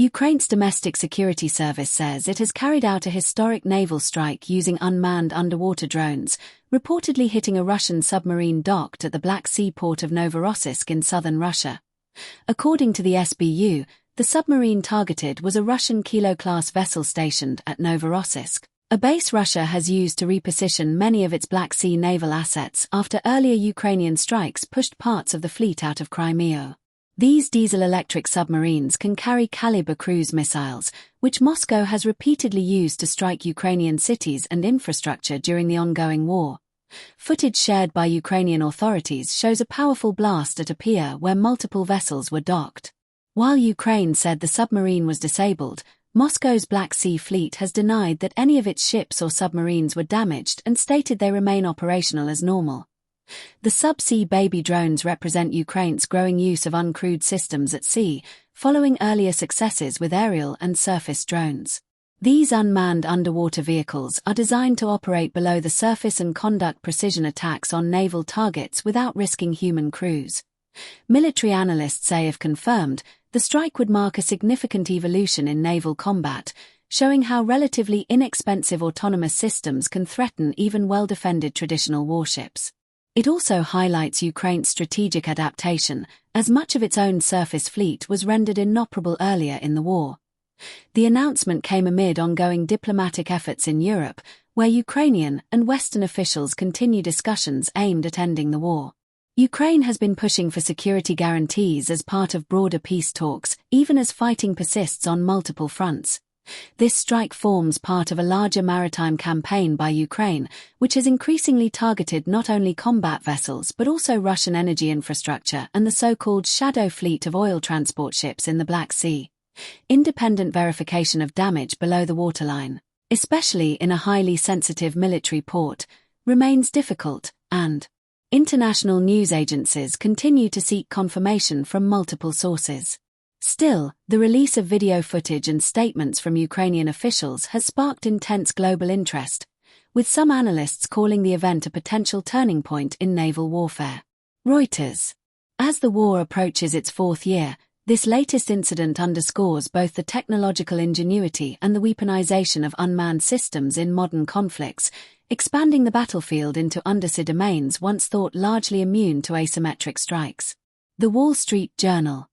Ukraine's domestic security service says it has carried out a historic naval strike using unmanned underwater drones, reportedly hitting a Russian submarine docked at the Black Sea port of Novorossiysk in southern Russia. According to the SBU, the submarine targeted was a Russian Kilo-class vessel stationed at Novorossiysk, a base Russia has used to reposition many of its Black Sea naval assets after earlier Ukrainian strikes pushed parts of the fleet out of Crimea. These diesel-electric submarines can carry Kalibr cruise missiles, which Moscow has repeatedly used to strike Ukrainian cities and infrastructure during the ongoing war. Footage shared by Ukrainian authorities shows a powerful blast at a pier where multiple vessels were docked. While Ukraine said the submarine was disabled, Moscow's Black Sea Fleet has denied that any of its ships or submarines were damaged and stated they remain operational as normal. The subsea baby drones represent Ukraine's growing use of uncrewed systems at sea, following earlier successes with aerial and surface drones. These unmanned underwater vehicles are designed to operate below the surface and conduct precision attacks on naval targets without risking human crews. Military analysts say if confirmed, the strike would mark a significant evolution in naval combat, showing how relatively inexpensive autonomous systems can threaten even well-defended traditional warships. It also highlights Ukraine's strategic adaptation, as much of its own surface fleet was rendered inoperable earlier in the war. The announcement came amid ongoing diplomatic efforts in Europe, where Ukrainian and Western officials continue discussions aimed at ending the war. Ukraine has been pushing for security guarantees as part of broader peace talks, even as fighting persists on multiple fronts. This strike forms part of a larger maritime campaign by Ukraine, which has increasingly targeted not only combat vessels but also Russian energy infrastructure and the so-called shadow fleet of oil transport ships in the Black Sea. Independent verification of damage below the waterline, especially in a highly sensitive military port, remains difficult, and international news agencies continue to seek confirmation from multiple sources. Still, the release of video footage and statements from Ukrainian officials has sparked intense global interest, with some analysts calling the event a potential turning point in naval warfare. Reuters. As the war approaches its fourth year, this latest incident underscores both the technological ingenuity and the weaponization of unmanned systems in modern conflicts, expanding the battlefield into undersea domains once thought largely immune to asymmetric strikes. The Wall Street Journal.